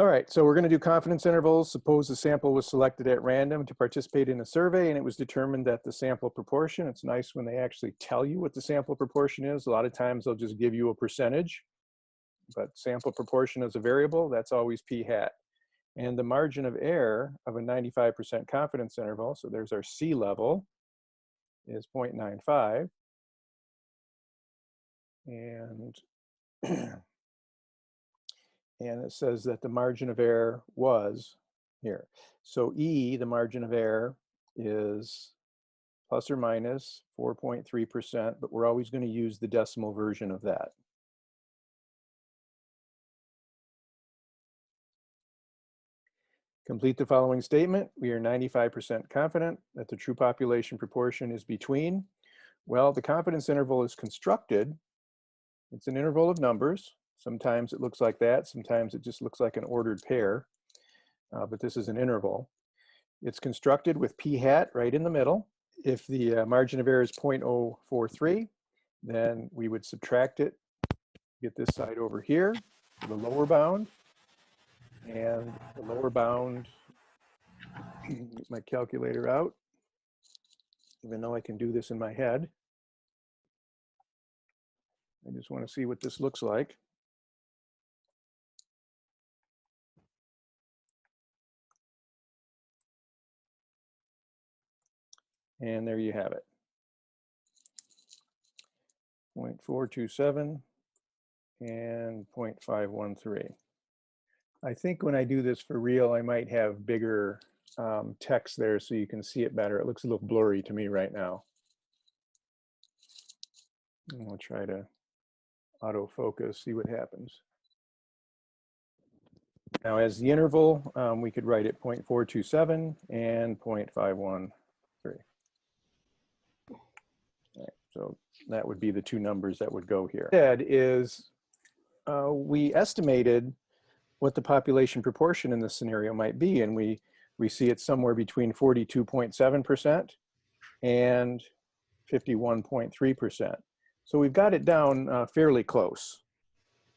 All right, so we're going to do confidence intervals. Suppose the sample was selected at random to participate in a survey and it was determined that the sample proportion, it's nice when they actually tell you what the sample proportion is. A lot of times they'll just give you a percentage, but sample proportion is a variable, that's always p hat. And the margin of error of a 95% confidence interval, so there's our C level, is 0.95. And and it says that the margin of error was here. So E, the margin of error, is plus or minus 4.3%, but we're always going to use the decimal version of that. Complete the following statement. We are 95% confident that the true population proportion is between. Well, the confidence interval is constructed. It's an interval of numbers. Sometimes it looks like that. Sometimes it just looks like an ordered pair, but this is an interval. It's constructed with p hat right in the middle. If the margin of error is 0.043, then we would subtract it, get this side over here, the lower bound, and the lower bound, get my calculator out, even though I can do this in my head. I just want to see what this looks like. And there you have it. 0.427 and 0.513. I think when I do this for real, I might have bigger text there so you can see it better. It looks a little blurry to me right now. And we'll try to autofocus, see what happens. Now as the interval, we could write it 0.427 and 0.513. So that would be the two numbers that would go here. That is, we estimated what the population proportion in this scenario might be, and we see it somewhere between 42.7% and 51.3%. So we've got it down fairly close.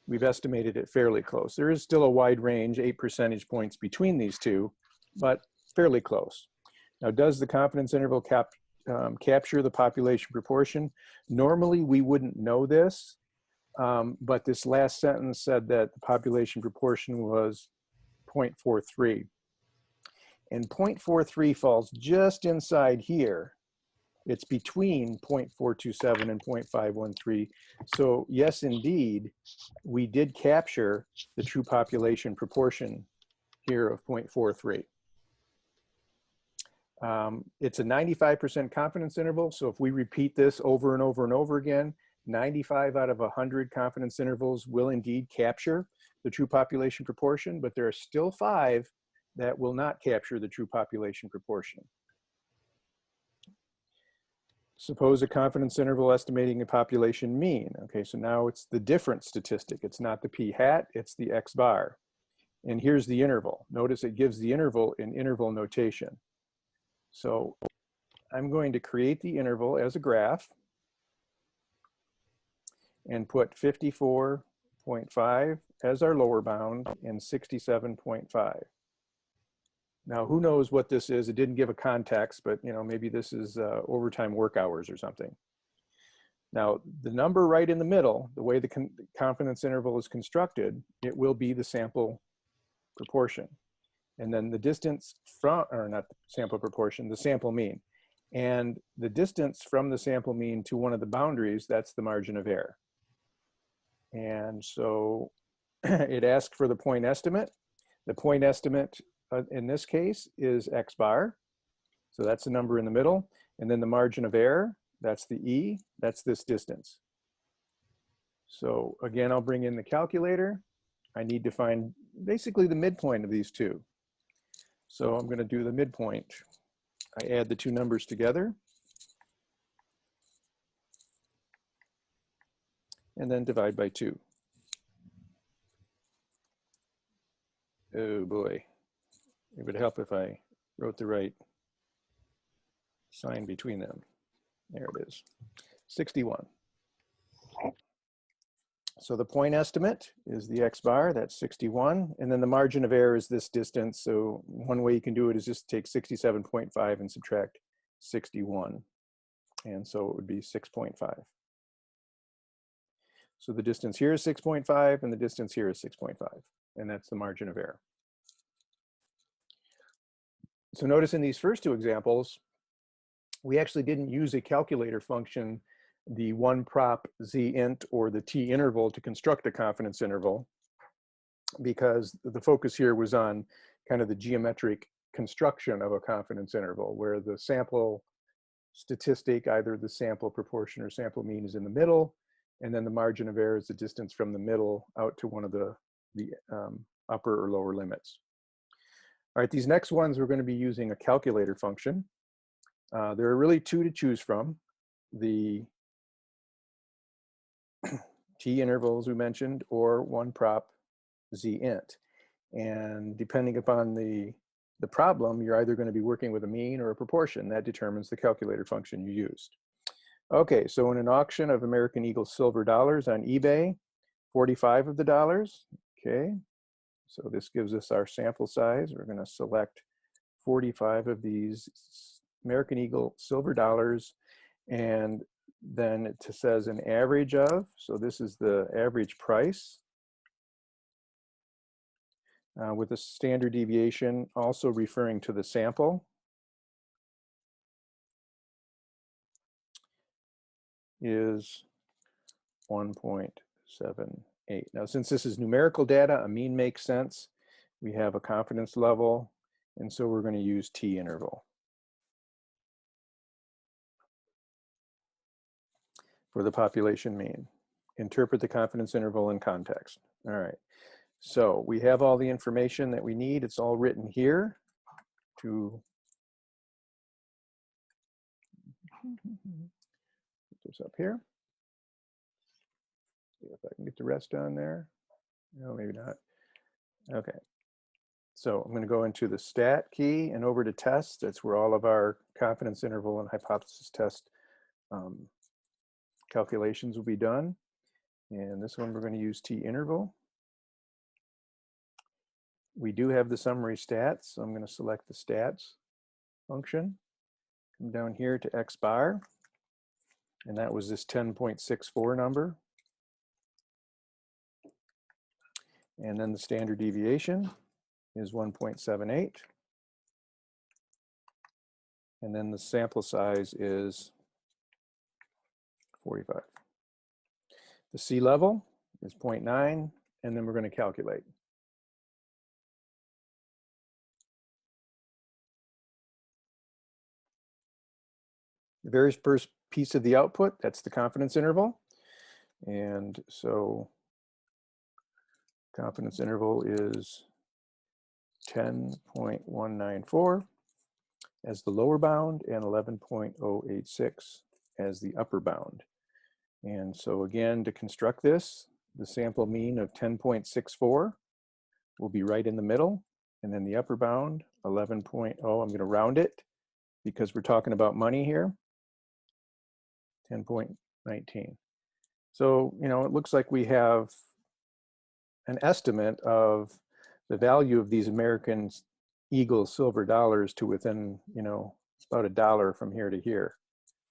We've estimated it fairly close. There is still a wide range, 8 percentage points between these two, but fairly close. Now, does the confidence interval capture the population proportion? Normally, we wouldn't know this, but this last sentence said that the population proportion was 0.43. And 0.43 falls just inside here. It's between 0.427 and 0.513. So yes, indeed, we did capture the true population proportion here of 0.43. It's a 95% confidence interval. So if we repeat this over and over and over again, 95 out of 100 confidence intervals will indeed capture the true population proportion, but there are still 5 that will not capture the true population proportion. Suppose a confidence interval estimating a population mean. Okay, so now it's the difference statistic. It's not the p hat, it's the x bar. And here's the interval. Notice it gives the interval in interval notation. So I'm going to create the interval as a graph and put 54.5 as our lower bound and 67.5. Now, who knows what this is? It didn't give a context, but maybe this is overtime work hours or something. Now, the number right in the middle, the way the confidence interval is constructed, it will be the sample proportion. And then the distance from, or not the sample proportion, the sample mean. And the distance from the sample mean to one of the boundaries, that's the margin of error. And so it asked for the point estimate. The point estimate in this case is x bar. So that's the number in the middle. And then the margin of error, that's the E, that's this distance. So again, I'll bring in the calculator. I need to find basically the midpoint of these two. So I'm going to do the midpoint. I add the two numbers together and then divide by 2. Oh boy. It would help if I wrote the right sign between them. There it is, 61. So the point estimate is the X bar, that's 61. And then the margin of error is this distance. So one way you can do it is just take 67.5 and subtract 61. And so it would be 6.5. So the distance here is 6.5 and the distance here is 6.5. And that's the margin of error. So notice in these first two examples, we actually didn't use a calculator function, the one prop z int or the t interval, to construct a confidence interval, because the focus here was on kind of the geometric construction of a confidence interval, where the sample statistic, either the sample proportion or sample mean, is in the middle, and then the margin of error is the distance from the middle out to one of the upper or lower limits. All right, these next ones we're going to be using a calculator function. There are really two to choose from. The t intervals we mentioned, or one prop z int. And depending upon the problem, you're either going to be working with a mean or a proportion. That determines the calculator function you used. Okay, so in an auction of American Eagle silver dollars on eBay, 45 of the dollars, okay, so this gives us our sample size. We're going to select 45 of these American Eagle silver dollars, and then it says an average of, so this is the average price, with a standard deviation also referring to the sample, is 1.78. Now, since this is numerical data, a mean makes sense. We have a confidence level, and so we're going to use t interval for the population mean. Interpret the confidence interval in context. All right. So we have all the information that we need. It's all written here to put this up here. See if I can get the rest on there. No, maybe not. Okay. So I'm going to go into the stat key and over to test. That's where all of our confidence interval and hypothesis test calculations will be done. And this one we're going to use t interval. We do have the summary stats, so I'm going to select the stats function. Come down here to X bar, and that was this 10.64 number. And then the standard deviation is 1.78. And then the sample size is 45. The C level is 0.9, and then we're going to calculate. The very first piece of the output, that's the confidence interval. And so confidence interval is 10.194 as the lower bound and 11.086 as the upper bound. And so again, to construct this, the sample mean of 10.64 will be right in the middle. And then the upper bound, 11.0, I'm going to round it because we're talking about money here, 10.19. So, you know, it looks like we have an estimate of the value of these American Eagle silver dollars to within, you know, it's about $1 from here to here.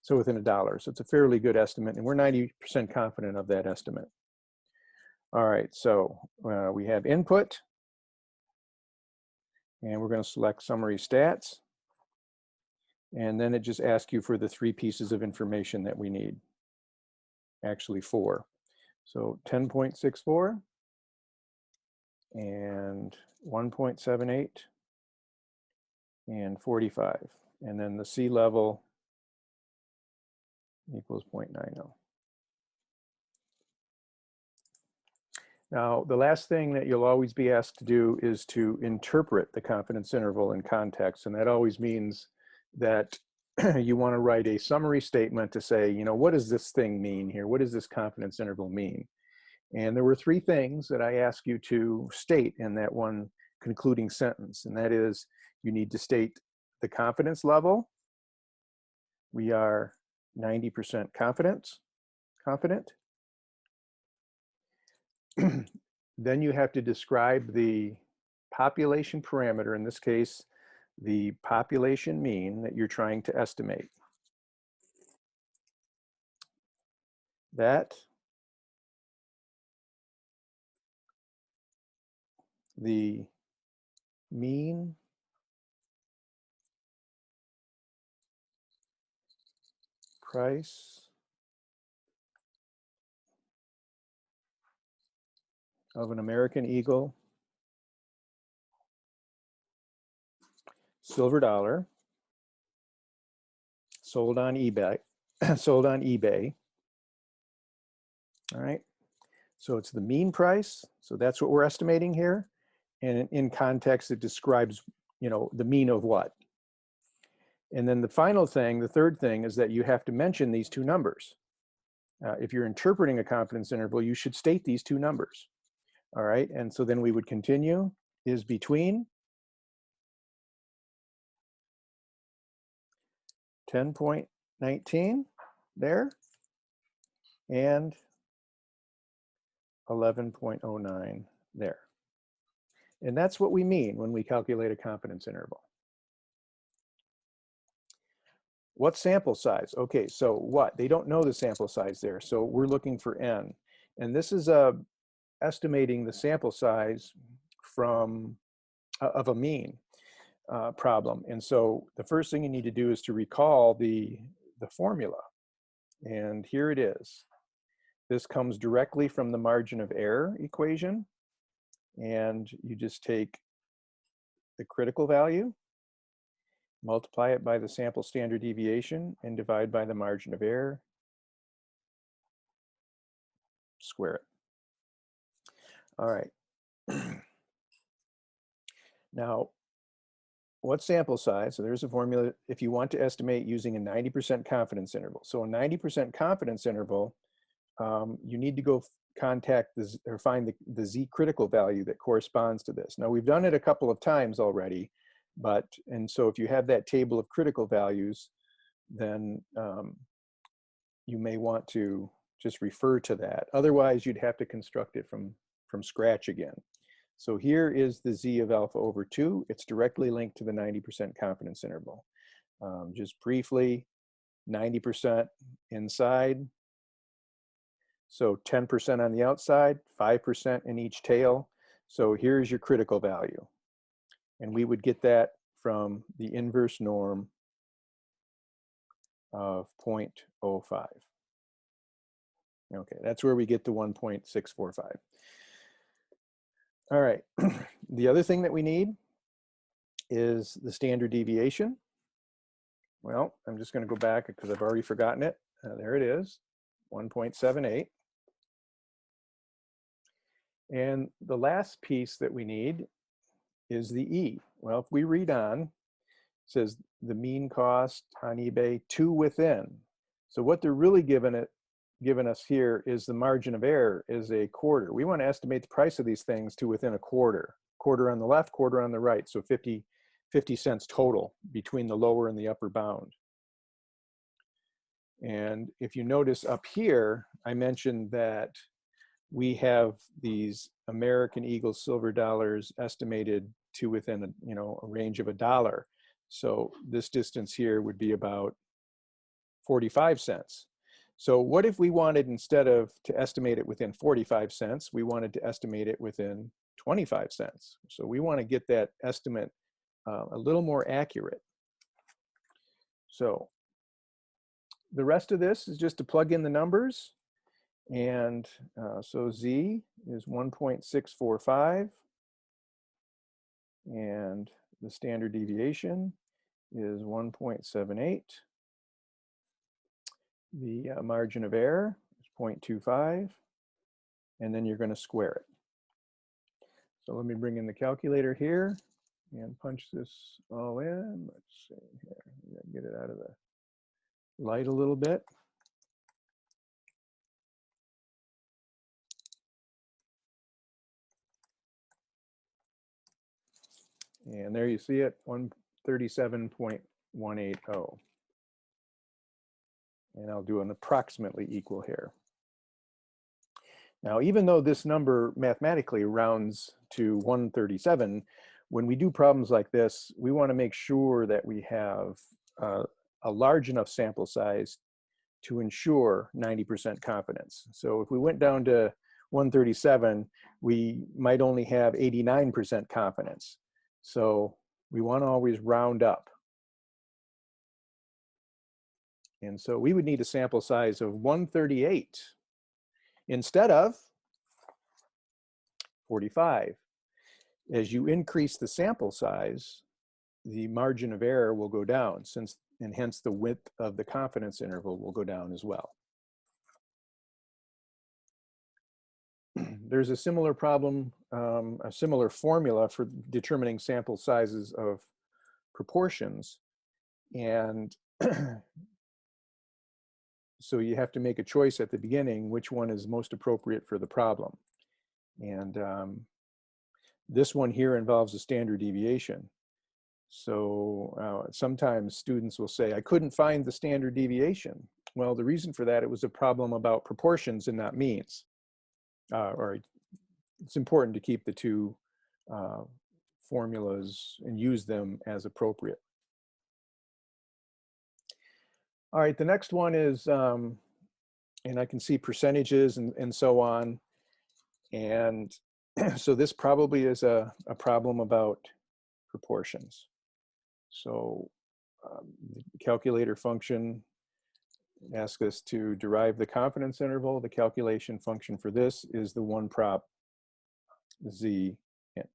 So within $1. So it's a fairly good estimate, and we're 90% confident of that estimate. All right, so we have input, and we're going to select summary stats. And then it just asks you for the 3 pieces of information that we need. Actually 4. So 10.64 and 1.78 and 45. And then the C level equals 0.90. Now, the last thing that you'll always be asked to do is to interpret the confidence interval in context. And that always means that you want to write a summary statement to say, you know, what does this thing mean here? What does this confidence interval mean? And there were 3 things that I asked you to state in that one concluding sentence. And that is, you need to state the confidence level. We are 90% confident. then you have to describe the population parameter, in this case, the population mean that you're trying to estimate. That the mean price of an American Eagle silver dollar sold on eBay, sold on eBay. All right. So it's the mean price. So that's what we're estimating here. And in context, it describes, the mean of what. And then the final thing, the third thing, is that you have to mention these two numbers. If you're interpreting a confidence interval, you should state these two numbers. All right. And so then we would continue is between 10.19 there and 11.09 there. And that's what we mean when we calculate a confidence interval. What sample size? Okay, so what? They don't know the sample size there, so we're looking for n. And this is estimating the sample size from of a mean problem. And so the first thing you need to do is to recall the formula. And here it is. This comes directly from the margin of error equation. And you just take the critical value, multiply it by the sample standard deviation, and divide by the margin of error, square it. All right. Now, what sample size? So there's a formula if you want to estimate using a 90% confidence interval. So a 90% confidence interval, you need to go contact or find the Z critical value that corresponds to this. Now, we've done it a couple of times already, and so if you have that table of critical values, then you may want to just refer to that. Otherwise, you'd have to construct it from scratch again. So here is the Z of alpha over 2. It's directly linked to the 90% confidence interval. Just briefly, 90% inside. So 10% on the outside, 5% in each tail. So here's your critical value. And we would get that from the inverse norm of 0.05. Okay, that's where we get to 1.645. All right, the other thing that we need is the standard deviation. Well, I'm just going to go back because I've already forgotten it. There it is, 1.78. And the last piece that we need is the E. Well, if we read on, it says the mean cost on eBay to within. So what they're really giving us here is the margin of error is a quarter. We want to estimate the price of these things to within a quarter. Quarter on the left, quarter on the right. So 50 cents total between the lower and the upper bound. And if you notice up here, I mentioned that we have these American Eagle silver dollars estimated to within a range of $1. So this distance here would be about 45 cents. So what if we wanted, instead of to estimate it within 45 cents, we wanted to estimate it within 25 cents. So we want to get that estimate a little more accurate. So the rest of this is just to plug in the numbers. And so Z is 1.645. And the standard deviation is 1.78. The margin of error is 0.25. And then you're going to square it. So let me bring in the calculator here and punch this all in. Let's see here. Get it out of the light a little bit. And there you see it, 137.180. And I'll do an approximately equal here. Now, even though this number mathematically rounds to 137, when we do problems like this, we want to make sure that we have a large enough sample size to ensure 90% confidence. So if we went down to 137, we might only have 89% confidence. So we want to always round up. And so we would need a sample size of 138 instead of 45. As you increase the sample size, the margin of error will go down, and hence the width of the confidence interval will go down as well. There's a similar problem, a similar formula for determining sample sizes of proportions. And so you have to make a choice at the beginning, which one is most appropriate for the problem. And this one here involves a standard deviation. So sometimes students will say, I couldn't find the standard deviation. Well, the reason for that, it was a problem about proportions and not means. Or it's important to keep the two formulas and use them as appropriate. All right, the next one is, and I can see percentages and so on. And so this probably is a problem about proportions. So the calculator function asks us to derive the confidence interval. The calculation function for this is the one prop z int.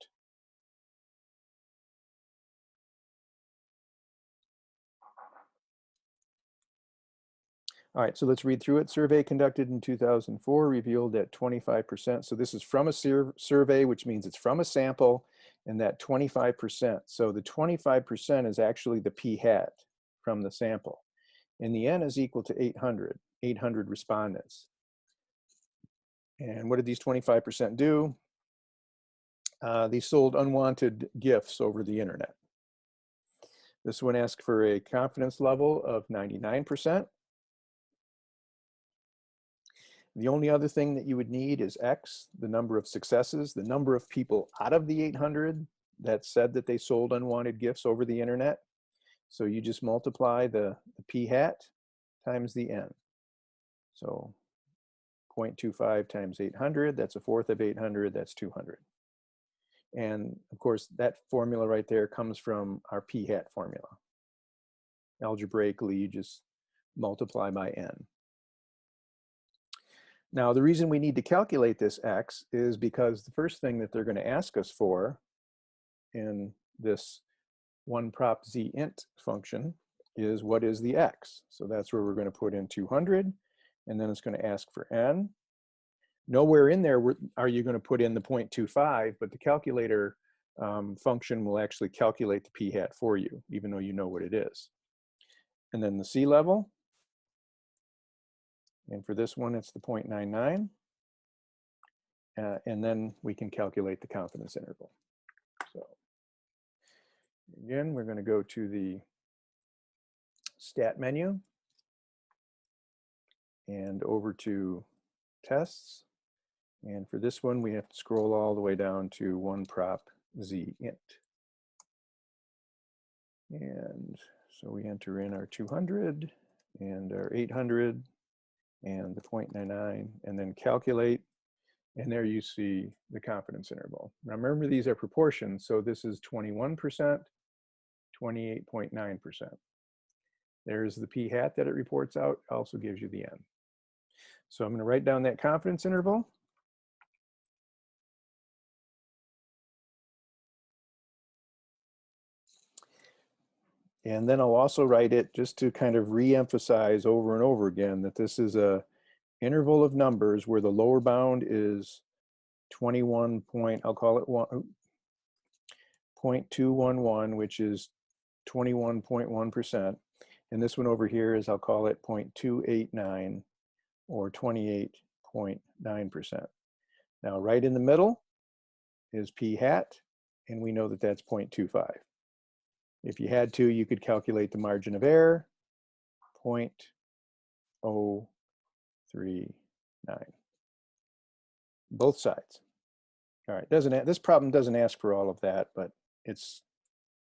All right, so let's read through it. Survey conducted in 2004 revealed that 25%. So this is from a survey, which means it's from a sample, and that 25%. So the 25% is actually the p hat from the sample. And the n is equal to 800 respondents. And what did these 25% do? They sold unwanted gifts over the internet. This one asked for a confidence level of 99%. The only other thing that you would need is X, the number of successes, the number of people out of the 800 that said that they sold unwanted gifts over the internet. So you just multiply the p hat times the n. So 0.25 times 800, that's a fourth of 800, that's 200. And of course, that formula right there comes from our p hat formula. Algebraically, you just multiply by n. Now, the reason we need to calculate this x is because the first thing that they're going to ask us for in this one prop z int function is what is the x. So that's where we're going to put in 200, and then it's going to ask for n. Nowhere in there are you going to put in the 0.25, but the calculator function will actually calculate the p hat for you, even though you know what it is. And then the c level. And for this one, it's the 0.99. And then we can calculate the confidence interval. So again, we're going to go to the stat menu and over to tests. And for this one, we have to scroll all the way down to one prop z int. And so we enter in our 200 and our 800 and the 0.99, and then calculate, and there you see the confidence interval. Now remember, these are proportions, so this is 21%, 28.9%. There's the p hat that it reports out, also gives you the n. So I'm going to write down that confidence interval. And then I'll also write it just to kind of re-emphasize over and over again that this is a interval of numbers where the lower bound is 21 point, I'll call it 0.211, which is 21.1%. And this one over here is, I'll call it 0.289 or 28.9%. Now right in the middle is p hat, and we know that that's 0.25. If you had to, you could calculate the margin of error, 0.039. both sides. All right, this problem doesn't ask for all of that, but it's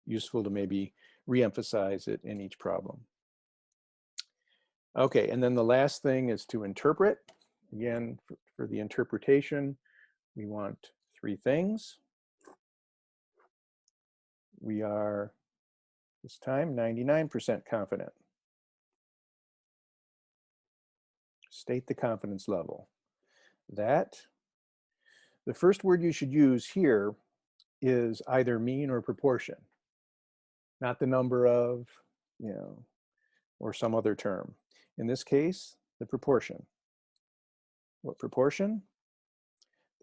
useful to maybe re-emphasize it in each problem. Okay, and then the last thing is to interpret. Again, for the interpretation, we want three things. We are, this time, 99% confident. State the confidence level. That, the first word you should use here is either mean or proportion, not the number of, or some other term. In this case, the proportion. What proportion?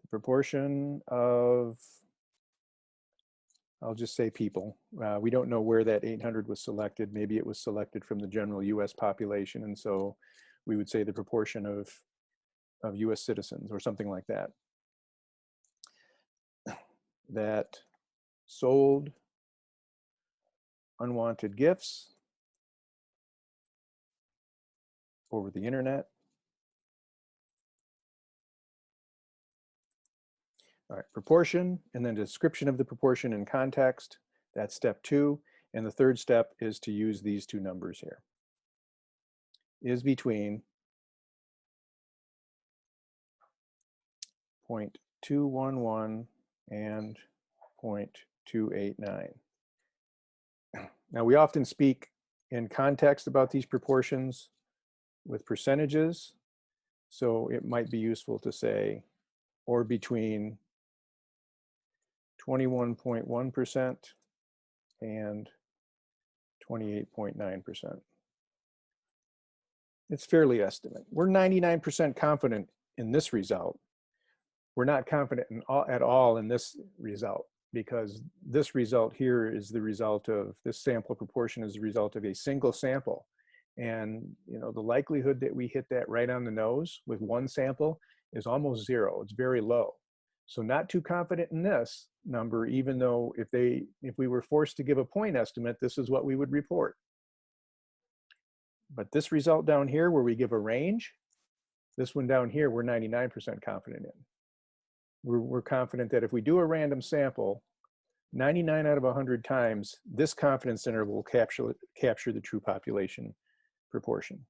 The proportion of, I'll just say people. We don't know where that 800 was selected. Maybe it was selected from the general US population, and so we would say the proportion of US citizens or something like that. That sold unwanted gifts over the internet. All right, proportion, and then description of the proportion in context. That's step 2. And the third step is to use these two numbers here. Is between 0.211 and 0.289. Now, we often speak in context about these proportions with percentages, so it might be useful to say, or between 21.1% and 28.9%. It's fairly estimate. We're 99% confident in this result. We're not confident at all in this result, because this result here is the result of, this sample proportion is the result of a single sample. And the likelihood that we hit that right on the nose with one sample is almost zero. It's very low. So not too confident in this number, even though if we were forced to give a point estimate, this is what we would report. But this result down here where we give a range, this one down here, we're 99% confident in. We're confident that if we do a random sample, 99 out of 100 times, this confidence interval will capture the true population proportion.